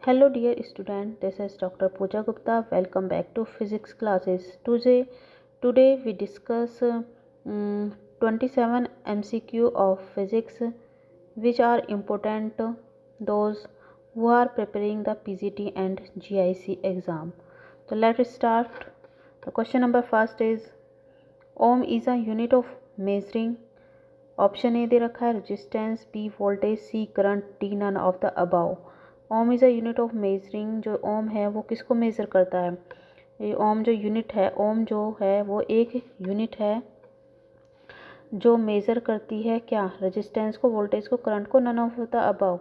Hello dear student, this is Dr. Pooja Gupta. Welcome back to physics classes. Today we discuss 27 MCQ of physics which are important to those who are preparing the PGT and GIC exam. So let's start. The question number first is ohm is a unit of measuring. Option A दे रखा है resistance, B voltage, C current, D none of the above. Ohm is a unit of measuring. जो ohm है वो किसको measure करता है? ये ओम जो यूनिट है, ओम जो है वो एक यूनिट है जो मेज़र करती है क्या? रेजिस्टेंस को, वोल्टेज को, करंट को, नन ऑफ द अबाव।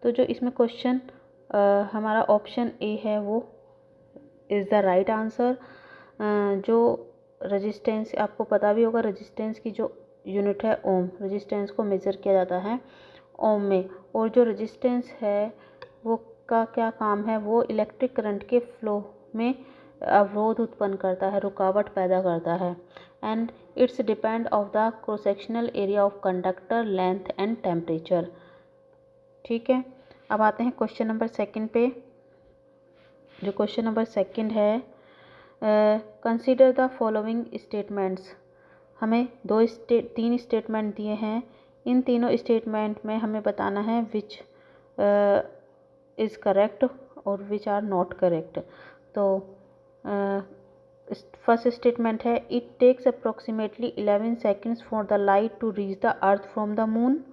तो जो इसमें क्वेश्चन हमारा ऑप्शन ए है वो इज़ द राइट आंसर। जो रेजिस्टेंस, आपको पता भी होगा रेजिस्टेंस की जो यूनिट है ओम, रेजिस्टेंस को मेज़र किया जाता है ओम में। और जो रेजिस्टेंस है वो का क्या काम है? वो इलेक्ट्रिक करंट के फ्लो में अवरोध उत्पन्न करता है, रुकावट पैदा करता है। And it's depend of the cross sectional area of conductor, length and temperature. ठीक है, अब आते हैं क्वेश्चन नंबर सेकंड पे। जो क्वेश्चन नंबर सेकंड है, कंसीडर द फॉलोइंग स्टेटमेंट्स। हमें तीन स्टेटमेंट दिए हैं। इन तीनों स्टेटमेंट में हमें बताना है विच इज़ करेक्ट और विच आर नॉट करेक्ट। तो फर्स्ट स्टेटमेंट है it takes approximately 11 seconds for the light to reach the earth from the moon.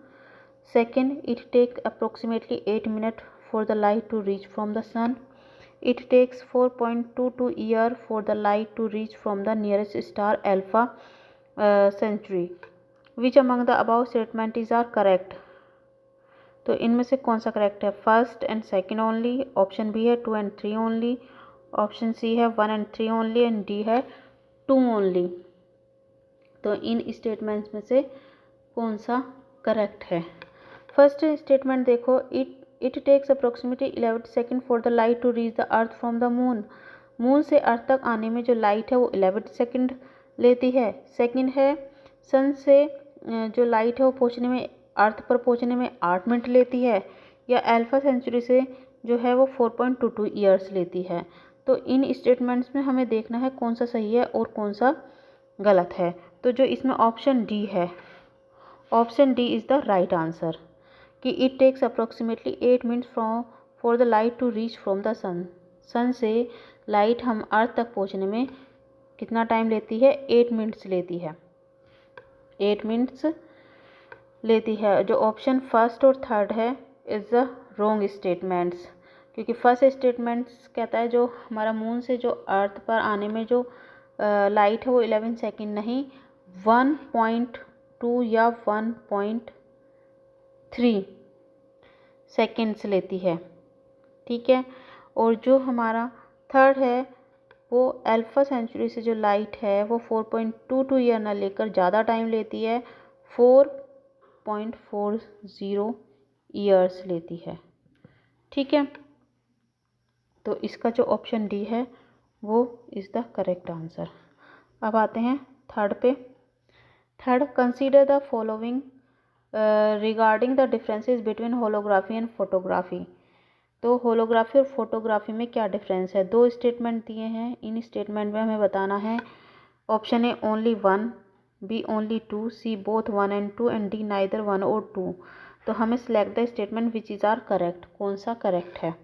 Second, it takes approximately 8 minute for the light to reach from the sun. It takes 4.22 years for the light to reach from the nearest star Alpha Centauri. Which among the above statements are correct? तो इनमें से कौन सा correct है? First and second only, option B है 2 and 3 only, option C है 1 and 3 only, and D है 2 only. तो इन स्टेटमेंट्स में से कौन सा करेक्ट है? फर्स्ट स्टेटमेंट देखो, it takes approximately 11 second for the light to reach the earth from the moon. Moon से अर्थ तक आने में जो लाइट है वो 11 सेकेंड लेती है। सेकेंड है सन से जो लाइट है वो पहुंचने में, अर्थ पर पहुंचने में 8 मिनट लेती है। या अल्फा सेंचुरी से जो है वो 4.22 ईयर्स लेती है। तो इन स्टेटमेंट्स में हमें देखना है कौन सा सही है और कौन सा गलत है। तो जो इसमें ऑप्शन डी है, option D is the right answer कि it takes approximately 8 minutes for the light to reach from the sun. Sun से लाइट हम अर्थ तक पहुंचने में कितना टाइम लेती है? 8 मिनट्स लेती है, 8 मिनट्स लेती है। जो ऑप्शन फर्स्ट और थर्ड है इज़ द रॉन्ग स्टेटमेंट्स, क्योंकि फर्स्ट स्टेटमेंट्स कहता है जो हमारा मून से जो अर्थ पर आने में जो लाइट है वो 11 सेकेंड नहीं 1.2 या 1.3 सेकेंड्स लेती है। ठीक है, और जो हमारा थर्ड है वो अल्फा सेंचुरी से जो लाइट है वो 4.22 ईयर ना लेकर ज़्यादा टाइम लेती है, 4.40 ईयर्स लेती है। ठीक है, तो इसका जो ऑप्शन डी है वो इज़ द करेक्ट आंसर। अब आते हैं थर्ड पे। Third, consider the following regarding the differences between holography and photography. तो होलोग्राफी और फोटोग्राफी में क्या डिफरेंस है? दो स्टेटमेंट दिए हैं, इन स्टेटमेंट में हमें बताना है option A only 1, B only 2, C both 1 and 2, and D neither 1 और 2। तो हमें select the statement which is are correct, कौन सा करेक्ट है।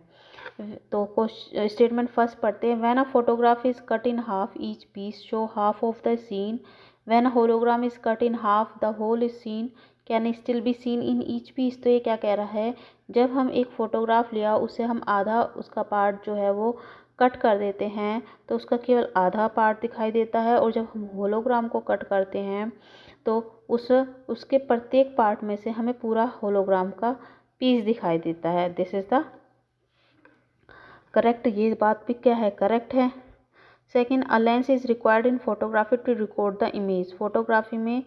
तो स्टेटमेंट फर्स्ट पढ़ते हैं। When a photograph is cut in half, each piece show half of the scene. When a hologram is cut in half, the whole is seen can still be seen in each piece. तो ये क्या कह रहा है? जब हम एक photograph लिया, उसे हम आधा उसका पार्ट जो है वो कट कर देते हैं तो उसका केवल आधा पार्ट दिखाई देता है, और जब हम होलोग्राम को कट करते हैं तो उसके प्रत्येक पार्ट में से हमें पूरा होलोग्राम का पीस दिखाई देता है। This is the correct. ये बात भी क्या है? करेक्ट है। Second, a lens is required in photography to record the image. Photography में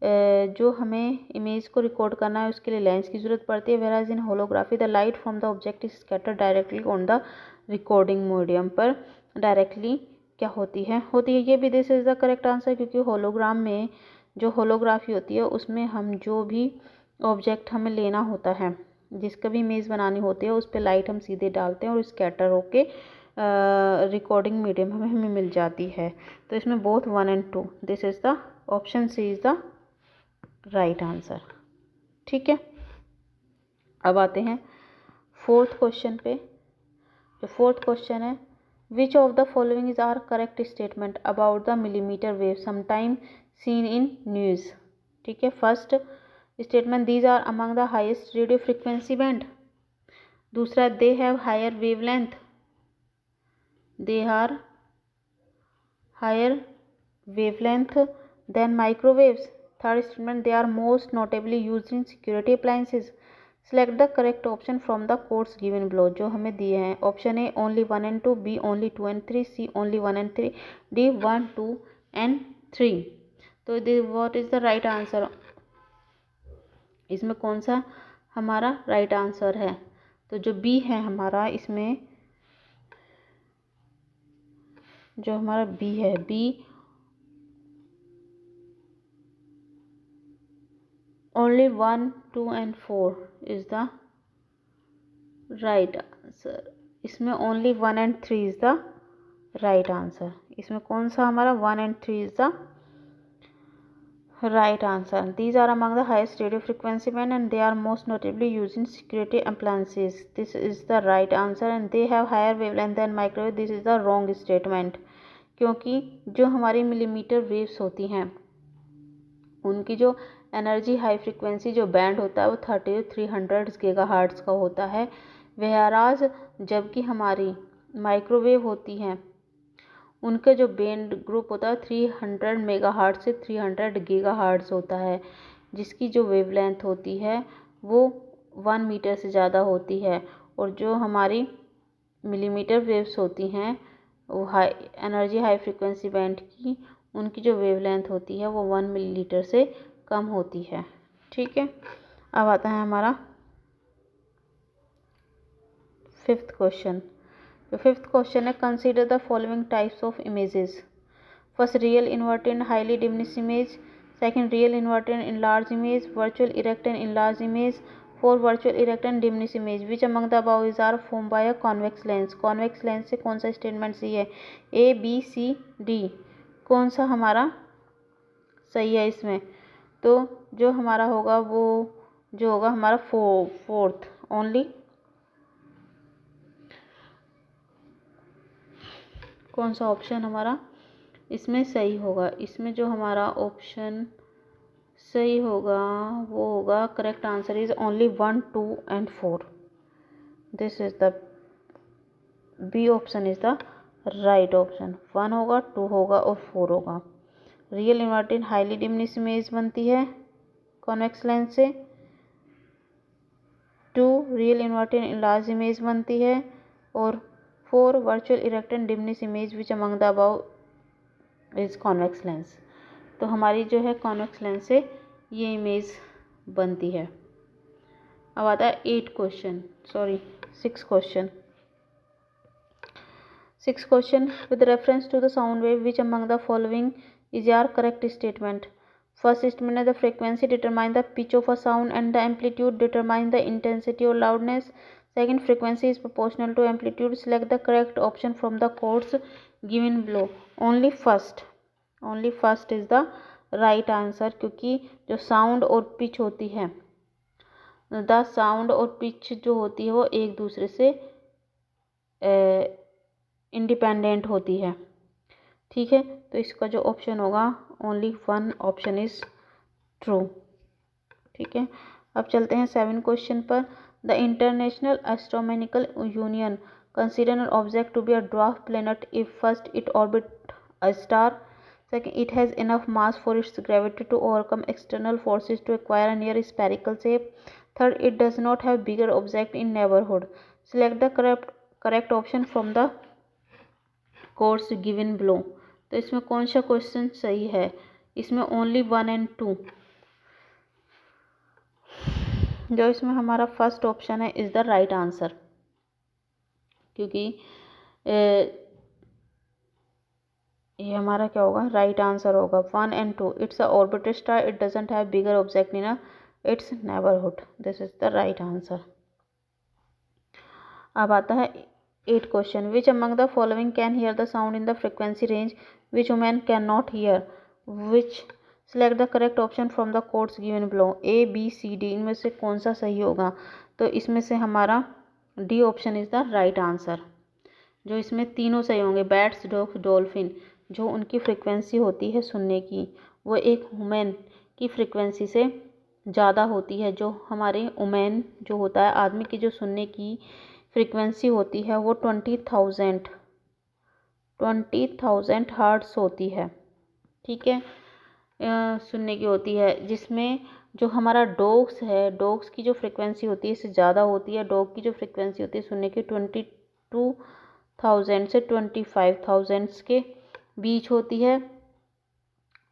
जो हमें इमेज को रिकॉर्ड करना है उसके लिए लेंस की ज़रूरत पड़ती है। Whereas in holography the light from the object is scatter directly on the recording medium. पर डायरेक्टली क्या होती है ये भी। This is the correct answer, क्योंकि होलोग्राम में जो होलोग्राफी होती है उसमें हम जो भी ऑब्जेक्ट हमें लेना होता है जिसका भी इमेज बनानी होती है उस पर लाइट हम सीधे डालते हैं और स्कैटर होके रिकॉर्डिंग मीडियम हमें मिल जाती है। तो इसमें both 1 and 2, this is the option C is the right answer. ठीक है, अब आते हैं फोर्थ क्वेश्चन पे। जो फोर्थ क्वेश्चन है, which of the following is are correct statement about the millimetre wave sometime seen in news. ठीक है, first statement, these are among the highest radio frequency band. दूसरा, they have higher wavelength, they are higher wavelength than microwaves. Third statement, they are most notably used in security appliances. Select the correct option from the codes given below. जो हमें दिए हैं, option A only 1 and 2, B only 2 and 3, C only 1 and 3, D 1, 2 and 3. तो what is the right answer? इसमें कौन सा हमारा right answer है? तो जो बी है हमारा, इसमें जो हमारा बी है, B only 1, 2 and 4 is the right answer. इसमें only 1 and 3 is the right answer. इसमें कौन सा हमारा 1 and 3 is the right answer. These are among the highest radio frequency band and they are most notably used in security appliances. This is the right answer. And they have higher wavelength than microwave. This is the wrong statement. क्योंकि जो हमारी millimetre waves होती हैं उनकी जो energy high frequency जो band होता है वो 300 गीगाहर्ट्ज़ का होता है। वहराज जबकि हमारी माइक्रोवेव होती हैं उनका जो बैंड ग्रुप होता है 300 मेगाहर्ट्ज़ से 300 गीगाहर्ट्ज़ होता है, जिसकी जो वेवलेंथ होती है वो 1 मीटर से ज़्यादा होती है। और जो हमारी मिलीमीटर वेव्स होती हैं वो high energy high frequency band की, उनकी जो वेवलेंथ होती है वो 1 मिलीमीटर से कम होती है। ठीक है, अब आता है हमारा फिफ्थ क्वेश्चन। जो फिफ्थ क्वेश्चन है, consider the following types of images. First, real inverted and highly diminished image. Second, real inverted and large image. Virtual erect and enlarge image. Four, virtual erect and diminished image. Which among the above is are form by a convex lens. Convex lens से कौन सा statement सही है? A, B, C, D. कौन सा हमारा सही है इसमें? तो जो हमारा होगा वो जो होगा हमारा फोर्थ ओनली। कौन सा ऑप्शन हमारा इसमें सही होगा? इसमें जो हमारा ऑप्शन सही होगा वो होगा, correct answer is only 1, 2 and 4. This is the B option is the right option. 1 होगा, 2 होगा और 4 होगा। Real inverted highly diminished image बनती है कॉन्वेक्स लेंस से। 2, रियल इन्वर्टेड इनलार्ज इमेज बनती है। और 4, virtual erect and diminished image which among the above is convex lens. तो हमारी जो है कॉन्वेक्स लेंस से ये इमेज बनती है। अब आता है 6 question. 6 question, with reference to the sound wave, which among the following is your correct statement? First statement is the frequency determine the pitch of a sound and the amplitude determine the intensity or loudness. Second, frequency is proportional to amplitude. Select the correct option from the codes given below. Only first is the right answer, क्योंकि जो sound और pitch होती है, the sound और pitch जो होती है वो एक दूसरे से इंडिपेंडेंट होती है। ठीक है, तो इसका जो ऑप्शन होगा ओनली 1 ऑप्शन इज ट्रू। ठीक है, अब चलते हैं 7 क्वेश्चन पर। The International Astronomical Union consider an object to be a dwarf planet if first it orbit a star, second it has enough mass for its gravity to overcome external forces to acquire a near spherical shape, third it does not have bigger object in neighborhood. Select the correct option from the course given below. तो इसमें कौन सा question सही है? इसमें only 1 and 2। जो इसमें हमारा फर्स्ट ऑप्शन है इज द राइट आंसर, क्योंकि ये हमारा क्या होगा? राइट आंसर होगा 1 and 2। It's a orbited star, it doesn't have bigger object in its neighbourhood. This is the right answer. अब आता है 8 question, which among the following can hear the sound in the frequency range which women can not hear, which select the correct option from the codes given below, A B C D, इनमें से कौन सा सही होगा। तो इसमें से हमारा D option is the right answer. जो इसमें तीनों सही होंगे, बैट्स, डॉग्स, डॉल्फिन, जो उनकी फ्रिक्वेंसी होती है सुनने की वो एक वुमेन की फ्रिक्वेंसी से ज़्यादा होती है। जो हमारे वुमेन जो होता है आदमी की जो सुनने की फ्रिक्वेंसी होती है वो 20,000 हर्ट्ज़ होती है, ठीक है, सुनने की होती है। जिसमें जो हमारा डॉग्स है, डॉग्स की जो फ्रिक्वेंसी होती है इससे ज़्यादा होती है। डॉग की जो फ्रिक्वेंसी होती है सुनने की 22,000 से 25,000 के बीच होती है।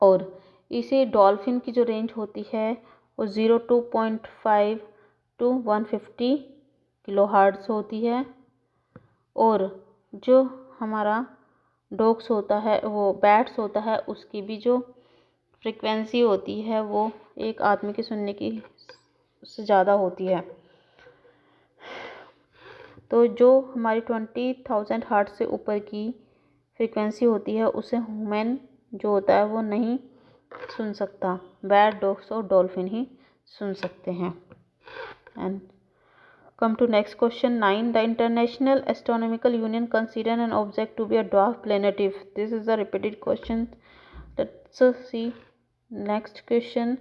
और इसी डॉल्फिन की जो रेंज होती है वो 0.5 to 150 किलो हर्ट्ज़ होती है। और जो हमारा डॉग्स होता है वो बैट्स होता है उसकी भी जो फ्रिक्वेंसी होती है वो एक आदमी के सुनने की से ज़्यादा होती है। तो जो हमारी 20,000 हर्ट्ज़ से ऊपर की फ्रिक्वेंसी होती है उसे ह्यूमन जो होता है वो नहीं सुन सकता, बैट, डॉग्स और डॉल्फिन ही सुन सकते हैं। And come to next question 9. The International Astronomical Union consider an object to be a dwarf planet if. This is a repeated question. Let's see next question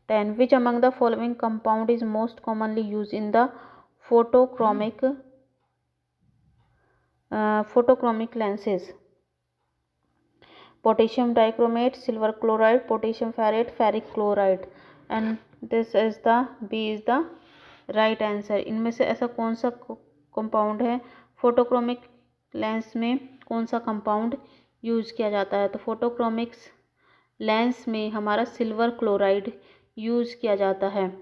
10. Which among the following compound is most commonly used in the photochromic lenses? Potassium dichromate, silver chloride, potassium ferrate, ferric chloride. And this is the B is the right answer. इनमें से ऐसा कौन सा compound है, photochromic lens में कौन सा compound use किया जाता है। तो फोटोक्रोमिक्स लेंस में हमारा सिल्वर क्लोराइड यूज़ किया जाता है।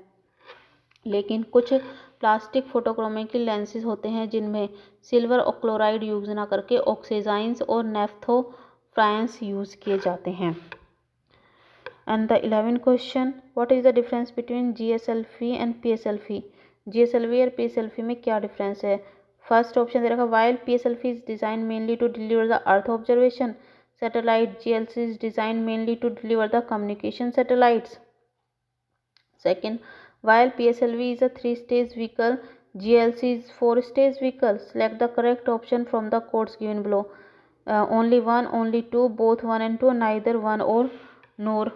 लेकिन कुछ प्लास्टिक फोटोक्रोमिक लेंसेज होते हैं जिनमें सिल्वर और क्लोराइड यूज़ ना करके ऑक्सीजाइंस और नेफ्थोफ्रायंस यूज़ किए जाते हैं। And the 11th question, what is the difference between GSLV and PSLV? GSLV और PSLV में क्या डिफरेंस है। फर्स्ट ऑप्शन दे रखा, while PSLV is designed mainly to deliver the earth observation satellite, GLC is designed mainly to deliver the communication satellites. Second, while PSLV is a 3-stage vehicle, GLC is 4-stage vehicle. Select the correct option from the codes given below. Only one, only two, both 1 and 2, neither 1 or nor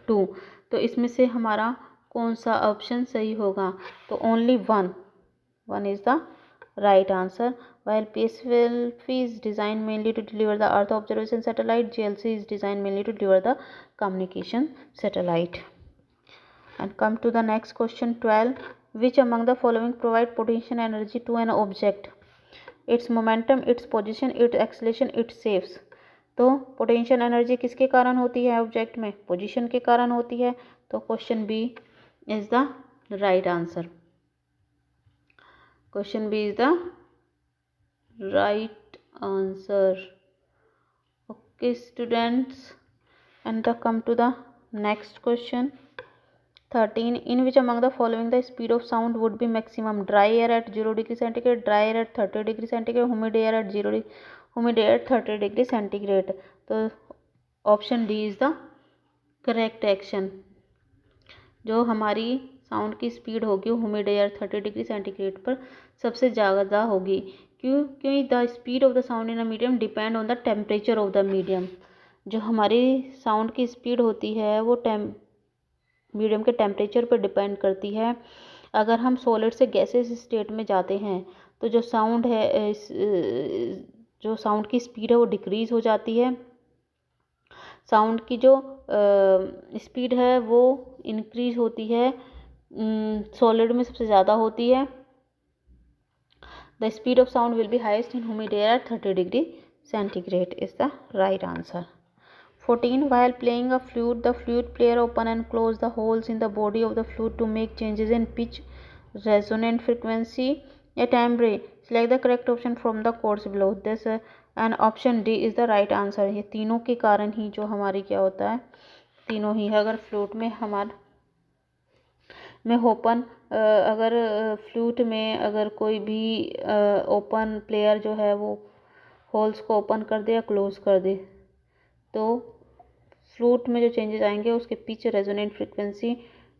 2। तो इसमें से हमारा कौन सा option सही होगा। तो only one is the right answer. While PSLV is designed mainly to deliver the Earth observation satellite, GLC is designed mainly to deliver the communication satellite. And come to the next question 12. Which among the following provide potential energy to an object? Its momentum, its position, its acceleration, its shapes. तो potential energy किसके कारण होती है object में, position के कारण होती है। तो question B is the right answer. Question B is the right answer. Okay students, and the come to the next question 13. In which among the following the speed of sound would be maximum? Dry air at 0 degree centigrade, dry air at 30 degree centigrade, humid air at 0 degree, humid air at 30 degree centigrade. तो option D is the correct action. जो हमारी sound की speed होगी वो humid air 30 degree centigrade पर सबसे ज़्यादा होगी। क्योंकि the speed of the sound in a medium depend on the temperature of the medium. जो हमारी साउंड की स्पीड होती है वो मीडियम के टेम्परेचर पर डिपेंड करती है। अगर हम सॉलिड से गैसेस स्टेट में जाते हैं तो जो साउंड है जो साउंड की स्पीड है वो डिक्रीज़ हो जाती है। साउंड की जो स्पीड है वो इंक्रीज होती है, सॉलिड में सबसे ज़्यादा होती है। The speed of sound will be heist in humid air 30 degree centigrade is the right answer. 14. While playing a flute, the flute player open and close the holes in the body of the flute to make changes in pitch, resonant frequency, या timbre. Select the correct option from the codes below. This and option D is the right answer. ये तीनों के कारण ही जो हमारी क्या होता है, तीनों ही है। अगर फ्लूट में हमारा में ओपन, अगर फ्लूट में अगर कोई भी ओपन प्लेयर जो है वो होल्स को ओपन कर दे या क्लोज कर दे, तो फ्लूट में जो चेंजेस आएंगे उसके पिच, रेजोनेंट फ्रिक्वेंसी,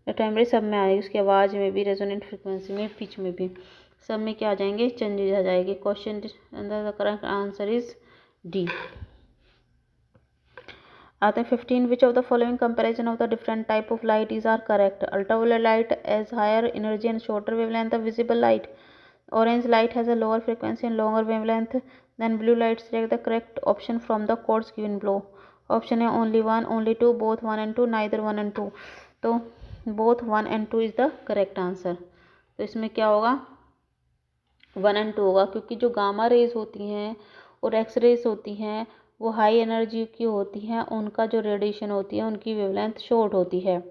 टाइमरी सब में आएगी, उसकी आवाज़ में भी, रेजोनेंट फ्रिक्वेंसी में, पिच में भी, सब में क्या आ जाएंगे, चेंजेस आ जाएंगे। Question the correct answer is D. आते हैं 15, which of the following comparison of the different type of light is are correct? Ultraviolet light as higher energy and shorter wavelength of visible light, orange light has a lower frequency and longer wavelength than blue light. Select the correct option from the codes given below. Option है only one, only two, both one and two, neither one and two. तो both one and two is the correct answer. तो इसमें क्या होगा, one and to होगा, क्योंकि जो gamma rays होती हैं और एक्स रेज होती हैं वो हाई एनर्जी की होती हैं, उनका जो रेडिएशन होती है उनकी वेवलेंथ शॉर्ट होती है।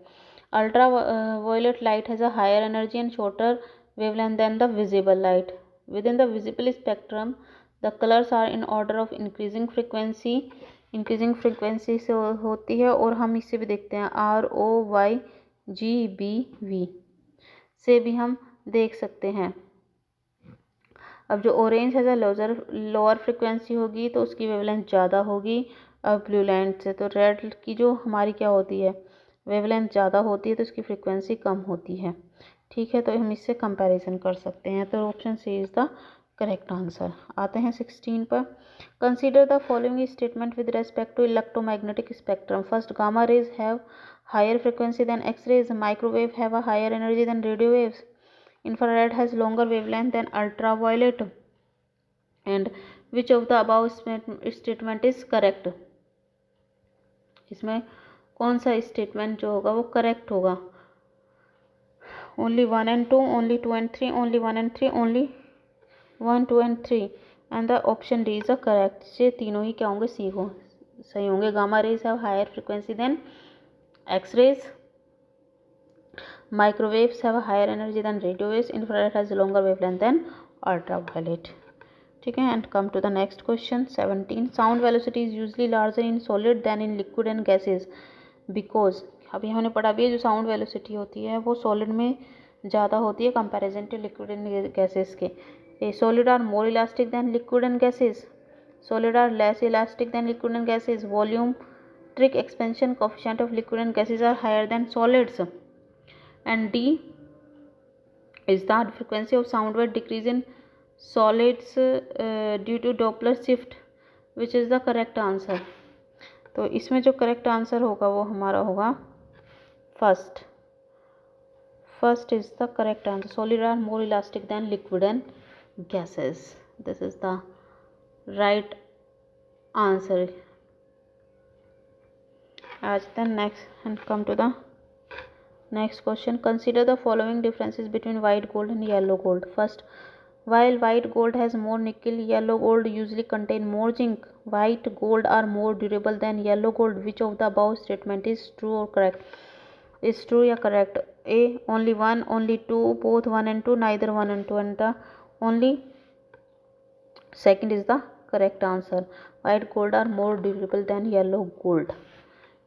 Ultraviolet light has a higher energy and shorter wavelength than the visible light. Within the visible spectrum, the colors are in order of increasing frequency. Increasing frequency से होती है, और हम इससे भी देखते हैं ROYGBV से भी हम देख सकते हैं। अब जो ऑरेंज है लोअर फ्रिक्वेंसी होगी तो उसकी वेवलेंथ ज़्यादा होगी अब ब्लू लाइट से। तो रेड की जो हमारी क्या होती है, वेवलेंथ ज़्यादा होती है तो उसकी फ्रिक्वेंसी कम होती है। ठीक है, तो हम इससे कंपैरिजन कर सकते हैं। तो option C is the correct answer. आते हैं 16 पर। Consider the following statement with respect to electromagnetic spectrum. First, gamma rays have higher frequency than X rays, microwave have a higher energy than radio waves, infrared has longer wavelength than ultraviolet, and which of the above statement is correct? इसमें कौन सा statement जो होगा वो correct होगा? only 1 and 2, only 2 and 3, only 1 and 3, only 1, 2 and 3, and the option D is the correct. ये तीनों ही क्या होंगे, सी हो सही होंगे। Gamma rays have higher frequency than X rays, microwaves have a higher energy than radio waves, infrared has a longer wavelength than ultraviolet. ठीक है, and come to the next question 17. Sound velocity is usually larger in solid than in liquid and gases because, अभी हमने पढ़ा भी है, जो sound velocity होती है वो सॉलिड में ज़्यादा होती है comparison to liquid and gases के। Solid are more elastic than liquid and gases, solid are less elastic than liquid and gases, volumetric expansion coefficient of liquid and gases are higher than solids, and D is the frequency of sound wave decrease in solids due to Doppler shift, which is the correct answer. तो इसमें जो correct answer होगा वो हमारा होगा first is the correct answer. Solid are more elastic than liquid and gases, this is the right answer. आज the next and come to the next question. Consider the following differences between white gold and yellow gold. First, while white gold has more nickel, yellow gold usually contain more zinc. White gold are more durable than yellow gold. Which of the above statement is true or correct? Is true या correct? A, only one, only two, both one and two, neither one and two, and the only second is the correct answer. White gold are more durable than yellow gold,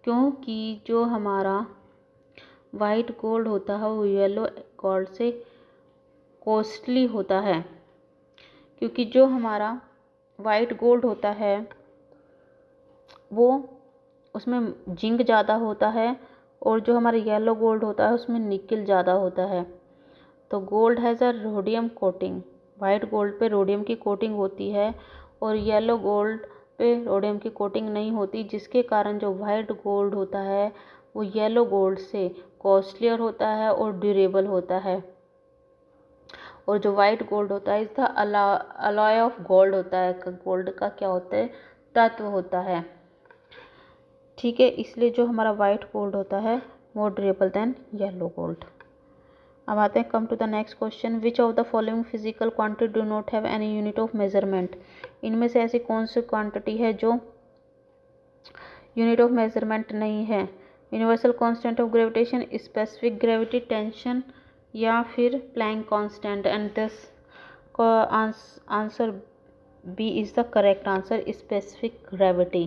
क्योंकि जो हमारा white gold होता है वो yellow gold से costly होता है, क्योंकि जो हमारा वाइट गोल्ड होता है वो उसमें जिंक ज़्यादा होता है, और जो हमारा येलो गोल्ड होता है उसमें निकल ज़्यादा होता है। तो gold has a rhodium coating, white gold पे रोडियम की कोटिंग होती है और येलो गोल्ड पे रोडियम की कोटिंग नहीं होती, जिसके कारण जो वाइट गोल्ड होता है वो येलो गोल्ड से कॉस्टलियर होता है और ड्यूरेबल होता है। और जो वाइट गोल्ड होता है इसका अलॉय ऑफ गोल्ड होता है, गोल्ड का क्या होता है, तत्व होता है। ठीक है, इसलिए जो हमारा वाइट गोल्ड होता है more durable than yellow gold. अब आते हैं come to the next question. Which of the following physical quantity do not have any unit of measurement? इनमें से ऐसी कौन सी क्वांटिटी है जो यूनिट ऑफ मेजरमेंट नहीं है? Universal constant of gravitation, specific gravity, tension, या फिर Planck constant. And this answer B is the correct answer. Specific gravity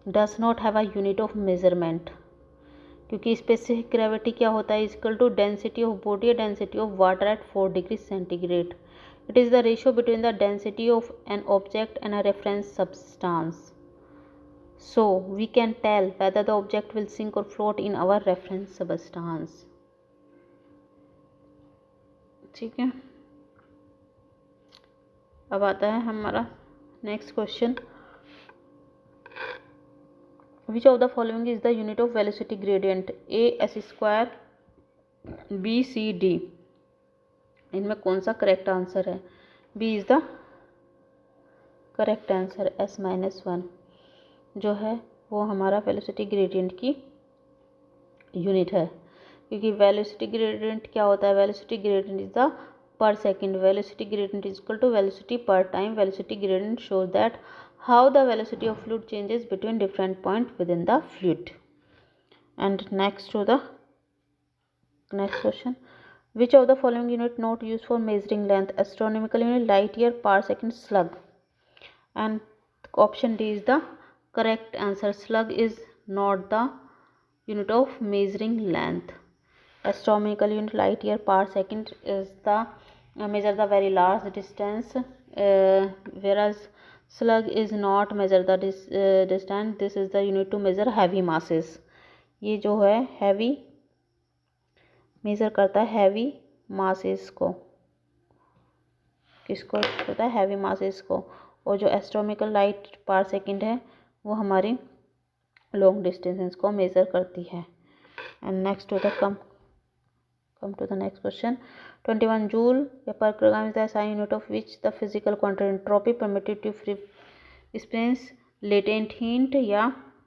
does not have a unit of measurement, क्योंकि स्पेसिफिक ग्रेविटी क्या होता है, equal to density of body या density of water at 4 degree centigrade. It is the ratio between the density of an object and a reference substance. So we can tell whether the object will sink or float in our reference substance. ठीक है. अब आता है हमारा next question. Which of the following is the unit of velocity gradient? A s square, B C D. इनमें कौन सा correct answer है? B is the correct answer. S-1 जो है वो हमारा वेलोसिटी ग्रेडियंट की यूनिट है. क्योंकि वेलोसिटी ग्रेडियंट क्या होता है? Velocity gradient is the per second. Velocity gradient is equal to velocity per time. Velocity gradient shows that how the velocity of fluid changes between different points within the fluid. And next question. Which of the following unit not used for measuring length? Astronomical unit, light year, parsec, slug. And option D is the correct answer. Slug is not the unit of measuring length. Astronomical unit, light year, parsec is the measure the very large distance, whereas slug is not measure the distance. This is the unit to measure heavy masses. ये जो है heavy measure करता है heavy masses को. किसको करता है? heavy masses को. और जो astronomical light per second है वो हमारी long distances को मेज़र करती है. And next to the come to the next question. 21 joule per kilogram is the SI unit of which the physical quantity entropy permitted to experience latent heat या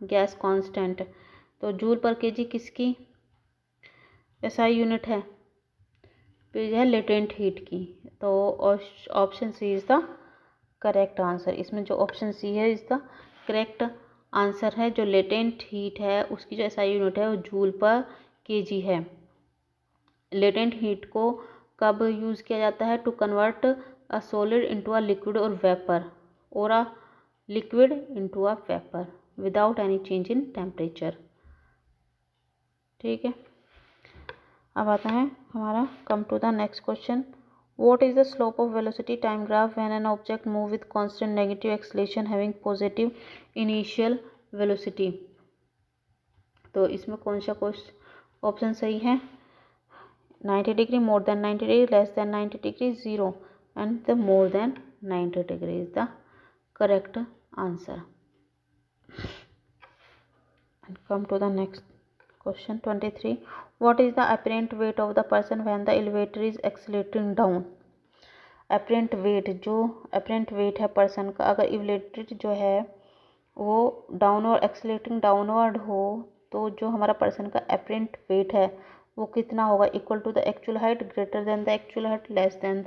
gas constant. तो joule पर KG किसकी SI unit है? तो है latent heat की. तो option C is the correct answer. इसमें जो ऑप्शन सी है इज़ द करेक्ट आंसर है. जो लेटेंट हीट है उसकी जो SI यूनिट है वो जूल पर केजी है. लेटेंट हीट को कब यूज़ किया जाता है? To convert a solid into a liquid और वेपर, और a liquid into a vapour without any change in temperature. ठीक है. अब आता है हमारा come to the next question. What is the slope of velocity time graph when an object move with constant negative acceleration having positive initial velocity. तो इसमें कौन सा ऑप्शन सही है? 90 degree, more than 90 degree, less than 90 degree, 0, and the more than 90 degree is the correct answer. And come to the next question. 23. What is the apparent weight of the person when the elevator is accelerating down? apparent weight, जो apparent weight है person का, अगर elevator जो है वो downward accelerating downward हो तो जो हमारा पर्सन का apparent weight है वो कितना होगा? Equal to the actual height, greater than the actual height, less than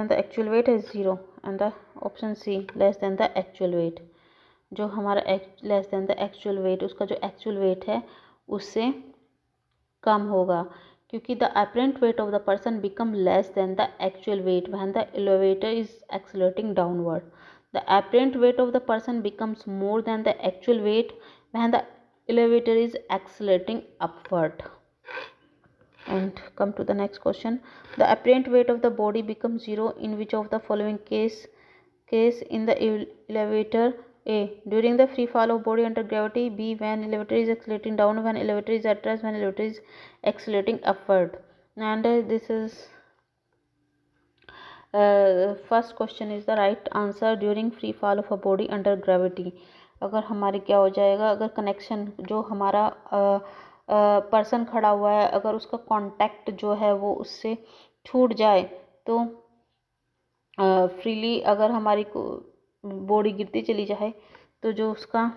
the actual weight है 0. And the option C less than the actual weight. जो हमारा less than the actual weight, उसका जो actual weight है उससे कम होगा. क्योंकि the apparent weight of the person become less than the actual weight when the elevator is accelerating downward. The apparent weight of the person becomes more than the actual weight when the elevator is accelerating upward. And come to the next question. The apparent weight of the body becomes 0 in which of the following case in the elevator? A. During the free fall of body under gravity. B. When elevator is accelerating down. When elevator is at rest. When elevator is accelerating upward. And this is first question is the right answer. During free fall of a body under gravity. अगर हमारी क्या हो जाएगा? अगर connection जो हमारा person खड़ा हुआ है अगर उसका कांटेक्ट जो है वो उससे छूट जाए तो फ्रीली अगर हमारी बॉडी गिरती चली जाए तो जो उसका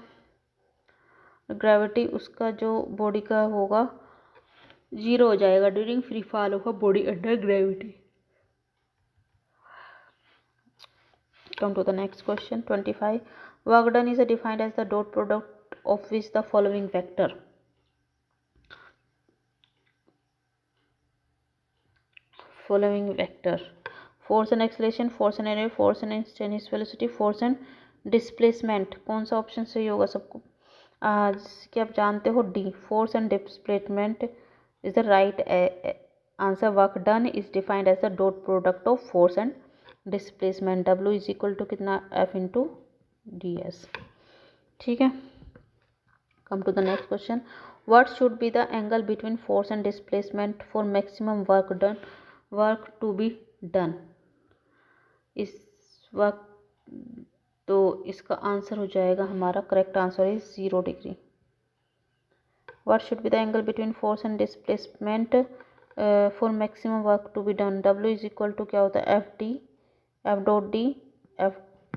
ग्रेविटी उसका जो बॉडी का होगा 0 हो जाएगा during free fall of a body under gravity. Come to the next question. 25. Work done is defined as the dot product of which the following vector? Force and acceleration, force and area, force and instantaneous velocity, force and displacement कौन सा option सही होगा सबको? क्या आप जानते हो? D, force and displacement is the right answer. Work done is defined as the dot product of force and displacement. W is equal to कितना? F into D S. ठीक है. Come to the next question. What should be the angle between force and displacement for maximum work to be done? इस वक्त तो इसका answer हो जाएगा हमारा, correct answer is 0 degree. What should be the angle between force and displacement for maximum work to be done? W is equal to क्या होता है? F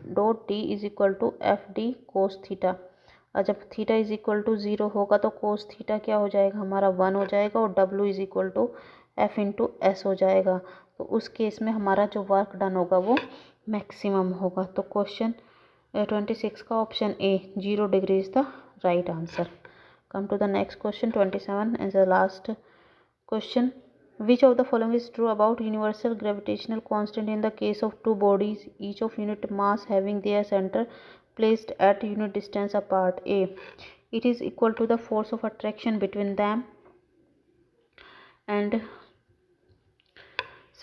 dot D is equal to F D cos theta. और जब theta is equal to 0 होगा तो cos theta क्या हो जाएगा हमारा? 1 हो जाएगा. और W is equal to F into S हो जाएगा. तो उस केस में हमारा जो वर्क डन होगा वो मैक्सिमम होगा. तो क्वेश्चन 26 का option A 0 degree is the right answer. Come to the next question 27 and the last question. Which of the following is true about universal gravitational constant in the case of two bodies, each of unit mass having their center placed at unit distance apart? A. It is equal to the force of attraction between them. And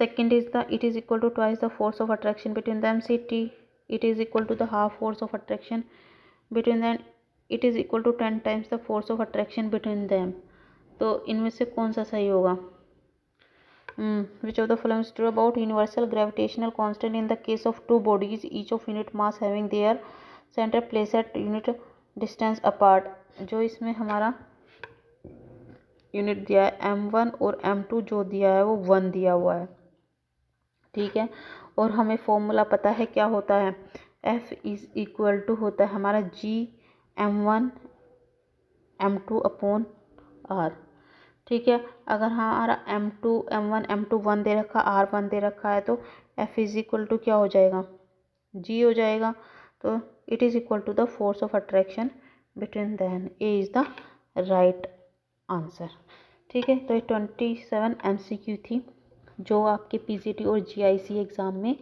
second is it is equal to twice the force of attraction between them. C. It is equal to the half force of attraction between them. It is equal to 10 times the force of attraction between them. तो इनमें से कौन सा सही होगा? Which of the following is true about universal gravitational constant in the case of two bodies, each of unit mass having their center placed at unit distance apart? जो इसमें हमारा यूनिट दिया है m1 और m2 जो दिया है वो 1 दिया हुआ है. ठीक है. और हमें फॉर्मूला पता है क्या होता है? F इज इक्वल टू होता है हमारा G m1 m2 upon R. ठीक है. अगर हमारा m2 m1 m2 1 दे रखा, R 1 दे रखा है तो F इज इक्वल टू क्या हो जाएगा? G हो जाएगा. तो it is equal to the force of attraction between them. A is the right answer. ठीक है. तो ये 27 MCQ थी जो आपके PGT और GIC एग्ज़ाम में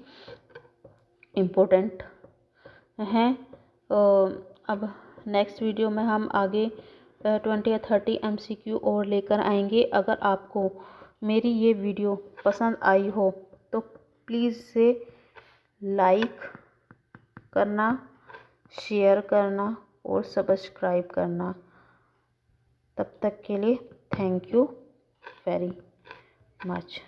इम्पोर्टेंट हैं. अब नेक्स्ट वीडियो में हम आगे 20 या 30 MCQ और लेकर आएंगे. अगर आपको मेरी ये वीडियो पसंद आई हो तो प्लीज़ से लाइक करना, शेयर करना और सब्सक्राइब करना. तब तक के लिए थैंक यू वेरी मच.